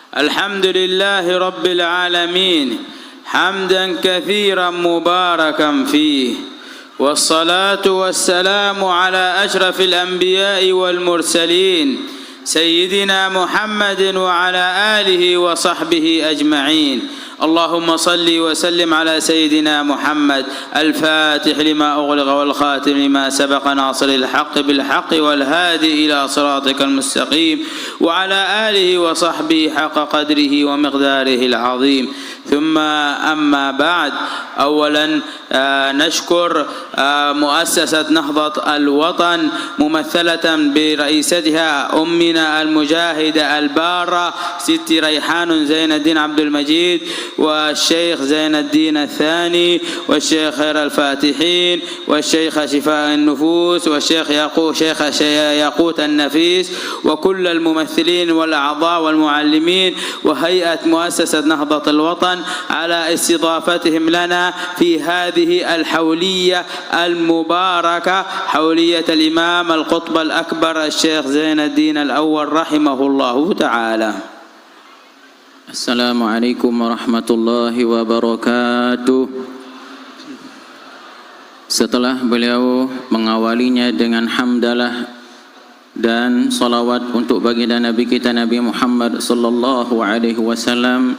الحمد لله رب العالمين حمدا كثيرا مباركا فيه، والصلاة والسلام على أشرف الأنبياء والمرسلين سيدنا محمد وعلى آله وصحبه أجمعين. اللهم صل وسلم على سيدنا محمد الفاتح لما أغلق والخاتم لما سبق ناصر الحق بالحق والهادي إلى صراطك المستقيم وعلى آله وصحبه حق قدره ومقداره العظيم. ثم أما بعد، أولا نشكر مؤسسة نهضة الوطن ممثلة برئيستها أمنا المجاهدة البارة ست ريحان زين الدين عبد المجيد، والشيخ زين الدين الثاني، والشيخ خير الفاتحين، والشيخ شفاء النفوس، والشيخ ياقوت النفيس، وكل الممثلين والأعضاء والمعلمين وهيئة مؤسسة نهضة الوطن على استضافتهم لنا في هذه الحولية المباركة، حولية الإمام القطب الأكبر الشيخ زين الدين الأول رحمه الله تعالى. Assalamualaikum warahmatullahi wabarakatuh. Setelah beliau mengawalinya dengan hamdalah dan salawat untuk baginda Nabi kita Nabi Muhammad sallallahu alaihi wasallam,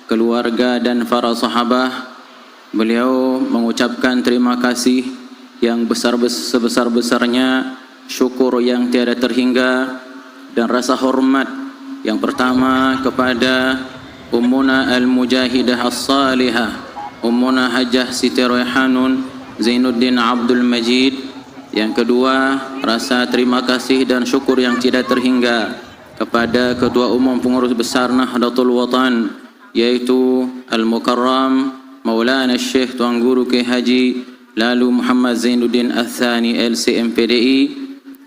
keluarga dan para sahabat, beliau mengucapkan terima kasih yang sebesar-besarnya, syukur yang tiada terhingga, dan rasa hormat yang pertama kepada Ummuna Al-Mujahidah As-Salihah, Ummuna Hajjah Siti Raihanun Zainuddin Abdul Majid. Yang kedua, rasa terima kasih dan syukur yang tidak terhingga kepada Ketua Umum Pengurus Besar Nahdlatul Watan, yaitu Al-Mukarram Maulana Syekh Tuan Guru K. Haji Lalu Muhammad Zainuddin Al-Thani LCMPDI.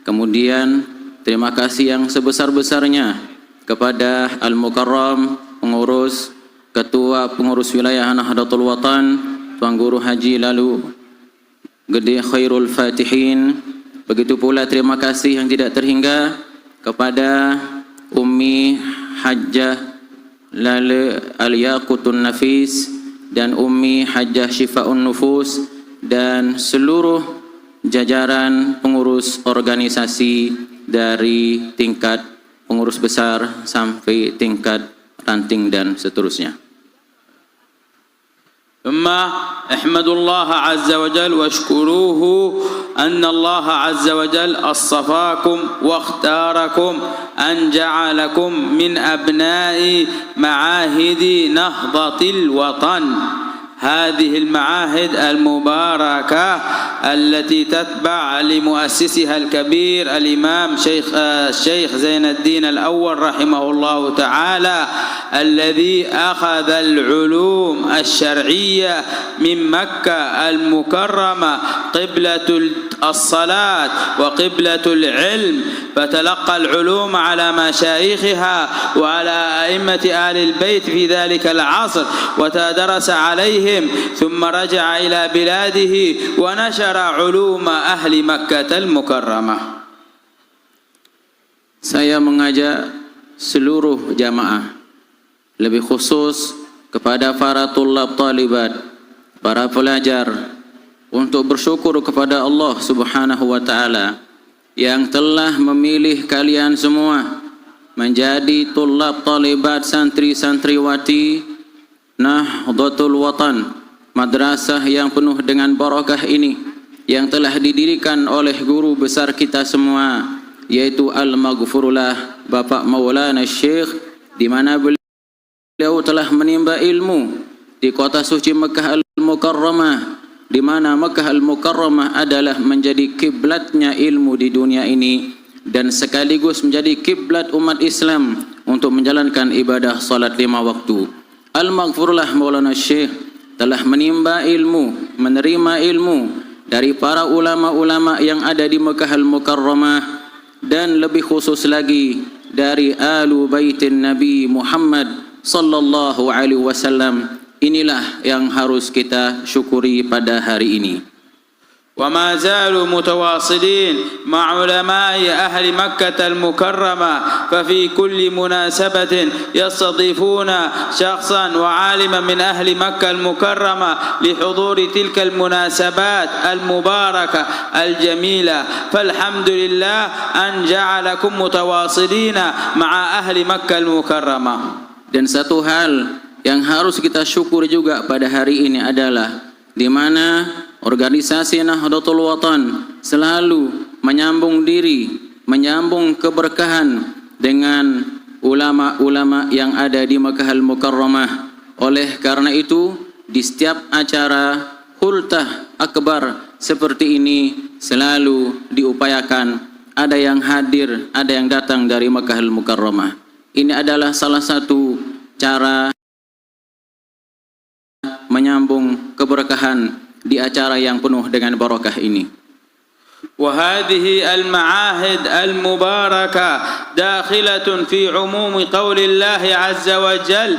Kemudian terima kasih yang sebesar-besarnya kepada Al-Mukarram Ketua Pengurus Wilayah Nahdlatul Watan Tuan Guru Haji Lalu Gede Khairul Fatihin. Begitu pula terima kasih yang tidak terhingga kepada Ummi Hajjah Lale Al-Yaqutun Nafis dan Ummi Hajjah Shifa'un Nufus dan seluruh jajaran pengurus organisasi dari tingkat pengurus besar sampai tingkat ranting dan seterusnya. ثم احمدوا الله عز وجل واشكروه أن الله عز وجل اصطفاكم واختاركم أن جعلكم من أبناء معاهد نهضة الوطن، هذه المعاهد المباركة التي تتبع لمؤسسها الكبير الإمام الشيخ زين الدين الأول رحمه الله تعالى، الذي أخذ العلوم الشرعية من مكة المكرمة قبلة الصلاة وقبلة العلم، فتلقى العلوم على مشايخها وعلى أئمة آل البيت في ذلك العصر وتدرس عليهم، ثم رجع إلى بلاده ونشر علوم أهل مكة المكرمة. Saya mengajak seluruh jamaah, lebih khusus kepada para tulab talibat, para pelajar, untuk bersyukur kepada Allah Subhanahu wa taala yang telah memilih kalian semua menjadi tulab talibat santri-santriwati Nahdlatul Watan, madrasah yang penuh dengan barakah ini, yang telah didirikan oleh guru besar kita semua, yaitu Al-Maghfurullah Bapak Maulana Syekh, di mana beliau telah menimba ilmu di kota suci Mekah Al-Mukarramah, di mana Mekah Al-Mukarramah adalah menjadi kiblatnya ilmu di dunia ini dan sekaligus menjadi kiblat umat Islam untuk menjalankan ibadah salat 5 waktu. Al-Maghfurullah Maulana Syekh telah menimba ilmu, menerima ilmu dari para ulama-ulama yang ada di Mekah Al-Mukarramah, dan lebih khusus lagi dari Alu Baitin Nabi Muhammad sallallahu alaihi wasallam. Inilah yang harus kita syukuri pada hari ini. وما زالوا متواصلين مع علماء أهل مكة المكرمة، ففي كل مناسبة يستضيفون شخصا وعالما من أهل مكة المكرمة لحضور تلك المناسبات المباركة الجميلة. فالحمد لله أن جعلكم متواصلين مع أهل مكة المكرمة. Dan satu hal yang harus kita syukur juga pada hari ini adalah di mana organisasi Nahdlatul Watan selalu menyambung diri, menyambung keberkahan dengan ulama-ulama yang ada di Makkah Al-Mukarramah. Oleh karena itu, di setiap acara hultah akbar seperti ini selalu diupayakan ada yang hadir, ada yang datang dari Makkah Al-Mukarramah. Ini adalah salah satu cara menyambung keberkahan di acara yang penuh dengan barakah ini. وهذه المعاهد المباركة داخلة في عموم قول الله عز وجل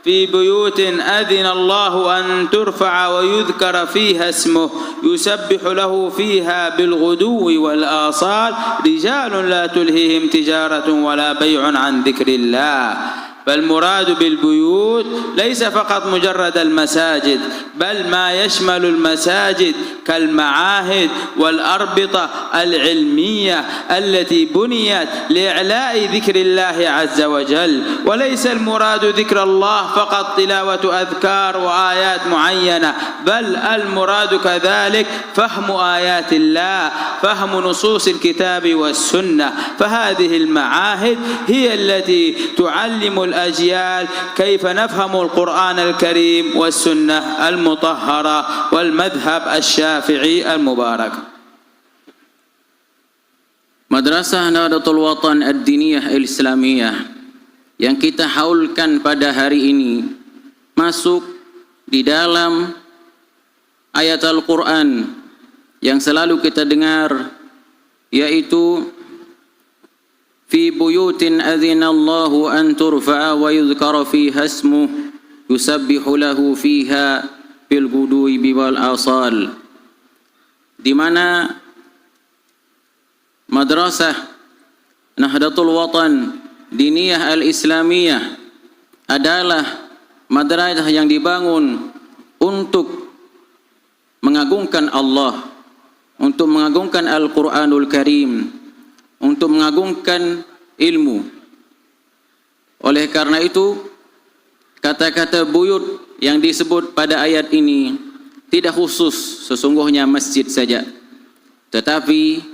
في بيوت أذن الله أن ترفع ويذكر فيها اسمه يسبح له فيها بالغدو والآصال رجال لا تلهيهم تجارة ولا بيع عن ذكر الله. فالمراد بالبيوت ليس فقط مجرد المساجد، بل ما يشمل المساجد كالمعاهد والأربطة العلمية التي بنيت لإعلاء ذكر الله عز وجل. وليس المراد ذكر الله فقط تلاوة أذكار وآيات معينة، بل المراد كذلك فهم آيات الله، فهم نصوص الكتاب والسنة. فهذه المعاهد هي التي تعلم الأجيال كيف نفهم القرآن الكريم والسنة المطهرة والمذهب الشافعي المبارك. Madrasah Nahdlatul Watan Ad-Diniyah Al-Islamiyah yang kita haulkan pada hari ini masuk di dalam ayat Al-Quran yang selalu kita dengar, yaitu fi buyutin adzinallahu an turfa'a wa yudhkara fiha ismuhu yusabbihu lahu fiha bil ghudwi wal asal, di mana Madrasah Nahdlatul Watan Diniyah Al-Islamiyah adalah madrasah yang dibangun untuk mengagungkan Allah, untuk mengagungkan Al-Quranul Karim, untuk mengagungkan ilmu. Oleh karena itu, kata-kata buyut yang disebut pada ayat ini tidak khusus sesungguhnya masjid saja, tetapi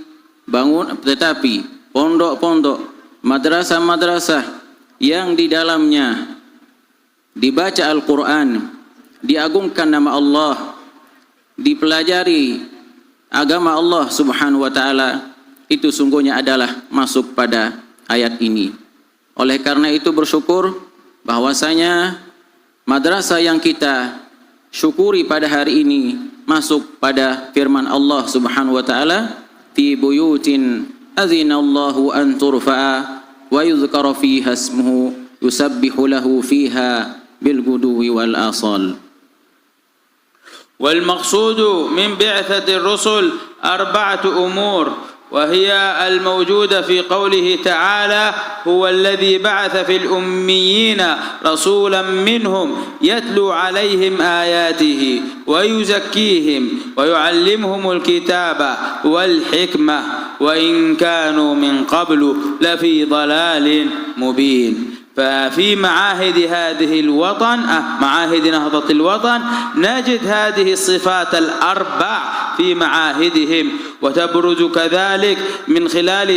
pondok-pondok, madrasah-madrasah yang di dalamnya dibaca Al-Quran, diagungkan nama Allah, dipelajari agama Allah Subhanahu wa taala, itu sungguhnya adalah masuk pada ayat ini. Oleh karena itu bersyukur bahwasanya madrasah yang kita syukuri pada hari ini masuk pada firman Allah Subhanahu wa taala, fi buyutin adzinallahu an turfa'a wa yudhkara fiha ismuhu yusabbihu lahu fiha bil ghudwi wal asal. والمقصود من بعثة الرسل 4 أمور، وهي الموجودة في قوله تعالى: هو الذي بعث في الأميين رسولا منهم يتلو عليهم آياته ويزكيهم ويعلمهم الكتاب والحكمة وإن كانوا من قبل لفي ضلال مبين. ففي معاهد هذه الوطن معاهد نهضة الوطن نجد هذه الصفات ال4 في معاهدهم، وتبرز كذلك من خلال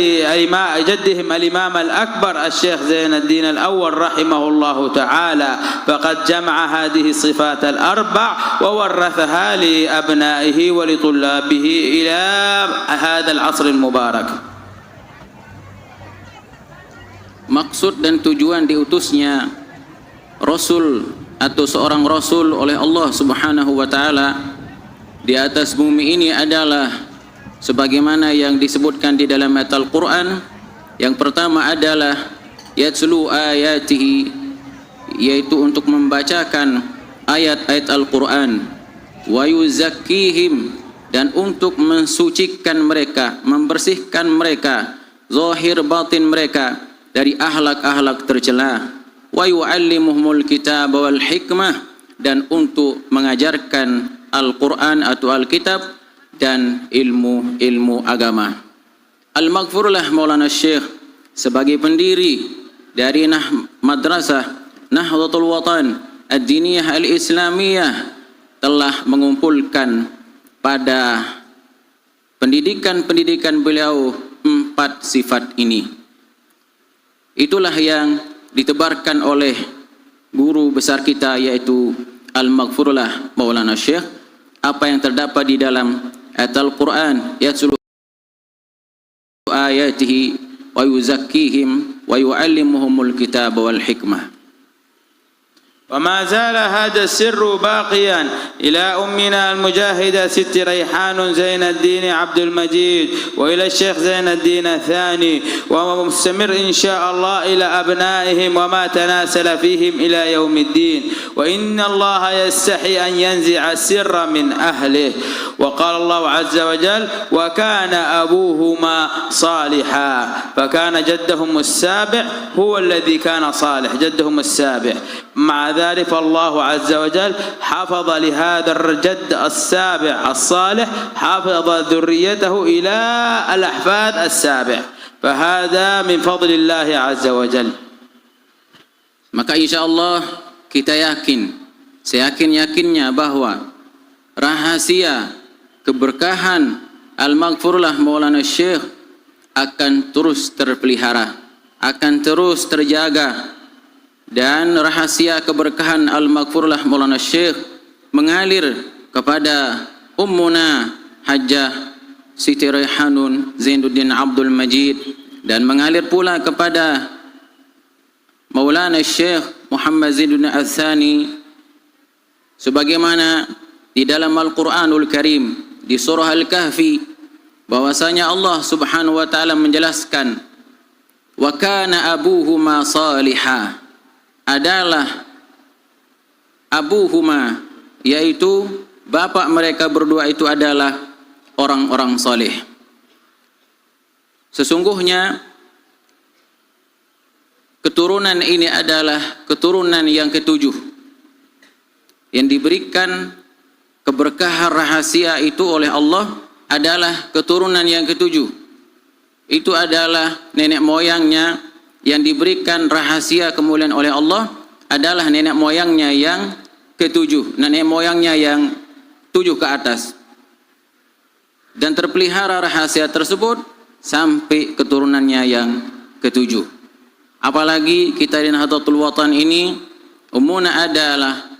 جدهم الإمام الأكبر الشيخ زين الدين الأول رحمه الله تعالى، فقد جمع هذه الصفات ال4 وورثها لأبنائه ولطلابه إلى هذا العصر المبارك. Maksud dan tujuan diutusnya Rasul atau seorang Rasul oleh Allah Subhanahu wa ta'ala di atas bumi ini adalah sebagaimana yang disebutkan di dalam ayat Al-Quran. Yang pertama adalah yatslu ayatihi, yaitu untuk membacakan ayat-ayat Al-Quran, wa yuzakkihim, dan untuk mensucikan mereka, membersihkan mereka, zahir batin mereka dari akhlak-akhlak tercela. Wa yu'allimuhumul kitab wal hikmah, dan untuk mengajarkan Al-Quran atau Alkitab dan ilmu-ilmu agama. Al-Maghfurlah Maulana Syekh sebagai pendiri dari Madrasah Nahdlatul Watan Ad-Diniyah Al-Islamiyah telah mengumpulkan pada pendidikan-pendidikan beliau 4 sifat ini. Itulah yang ditebarkan oleh guru besar kita, yaitu Al-Maghfurlah Maulana Syekh. Apa yang terdapat di dalam ayat Al-Quran, yatlu ayatihi wa yuzakkihim wa yu'allimuhumul kitab wal hikmah. وما زال هذا السر باقيا إلى أمنا المجاهدة ست ريحان زين الدين عبد المجيد وإلى الشيخ زين الدين الثاني ومستمر إن شاء الله إلى أبنائهم وما تناسل فيهم إلى يوم الدين. وإن الله يستحي أن ينزع السر من أهله. وقال الله عز وجل وكان أبوهما صالحا، فكان جدهم السابع هو الذي كان صالح، جدهم السابع. مع ذلك الله عز وجل حفظ لهذا الجد السابع الصالح، حفظ ذريته إلى الأحفاد السابع، فهذا من فضل الله عز وجل. Maka insyaAllah kita yakin, seyakin-yakinnya bahwa rahasia keberkahan Al-Maghfurlah Maulana Syekh akan terus terpelihara, akan terus terjaga, dan rahasia keberkahan Al-Maghfurlah Maulana Syekh mengalir kepada Ummuna Hajjah Siti Raihanun Zainuddin Abdul Majid, dan mengalir pula kepada Maulana Syekh Muhammad Zainuddin Al-Thani, sebagaimana di dalam Al-Quranul Karim di surah Al-Kahfi bahwasanya Allah Subhanahu wa taala menjelaskan wa kana abuhuma salihah, adalah abuhuma, yaitu bapak mereka berdua itu adalah orang-orang saleh. Sesungguhnya keturunan ini adalah keturunan yang ketujuh yang diberikan keberkahan rahasia itu oleh Allah, adalah keturunan yang ketujuh. Itu adalah nenek moyangnya yang diberikan rahasia kemuliaan oleh Allah, adalah nenek moyangnya yang ketujuh, nenek moyangnya yang 7 ke atas, dan terpelihara rahasia tersebut sampai keturunannya yang ketujuh. Apalagi kita di Nahdlatul Watan ini, Ummuna adalah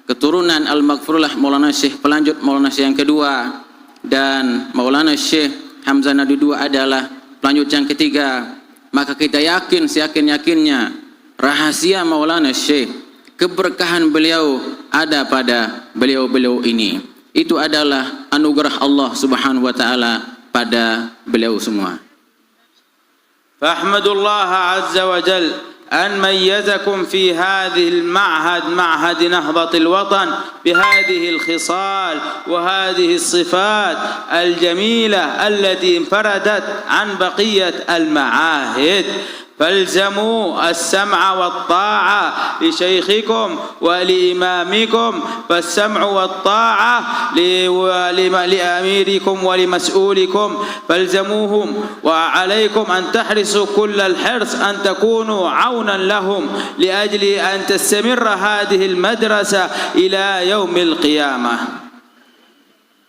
keturunan Al-Maghfurlah Maulana Syekh, pelanjut Maulana Syekh yang kedua, dan Maulana Syekh Hamzah Nadi II adalah pelanjut yang ketiga. Maka kita yakin, seyakin-yakinnya rahasia Maulana Syekh, keberkahan beliau ada pada beliau-beliau ini. Itu adalah anugerah Allah Subhanahu wa taala pada beliau semua. فاحمدوا عز وجل أن ميزكم في هذه المعهد، معهد نهضة الوطن، بهذه الخصال وهذه الصفات الجميلة التي انفردت عن بقية المعاهد. فالزموا السمع والطاعة لشيخكم ولإمامكم، فالسمع والطاعة لأميركم ولمسؤولكم، فالزموهم، وعليكم أن تحرصوا كل الحرص أن تكونوا عونا لهم لأجل أن تستمر هذه المدرسة إلى يوم القيامة.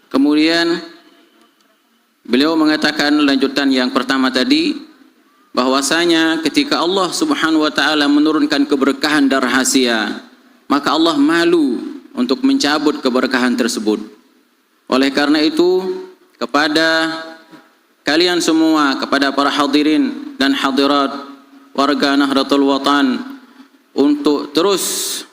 Kemudian beliau mengatakan lanjutan yang pertama tadi, bahwasanya ketika Allah Subhanahu wa taala menurunkan keberkahan dan rahasia, maka Allah malu untuk mencabut keberkahan tersebut. Oleh karena itu, kepada kalian semua, kepada para hadirin dan hadirat warga Nahdlatul Watan, untuk terus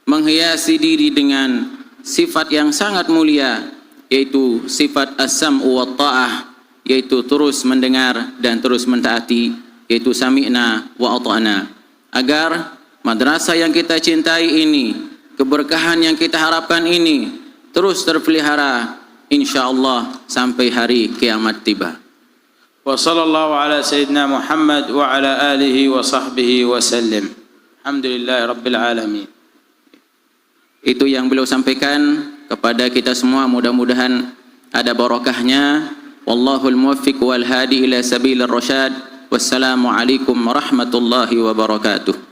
menghiasi diri dengan sifat yang sangat mulia, yaitu sifat as-sam'u wa ta'ah, yaitu terus mendengar dan terus mentaati, yaitu sami'na wa ata'na, agar madrasah yang kita cintai ini, keberkahan yang kita harapkan ini terus terpelihara insyaallah sampai hari kiamat tiba. وصلى الله على سيدنا محمد وعلى آله وصحبه وسلم. الحمد لله رب العالمين. Itu yang beliau sampaikan kepada kita semua, mudah-mudahan ada barakahnya. Wallahul muwaffiq wal hadi ila sabilir rasyad. Wassalamu alaikum warahmatullahi wabarakatuh.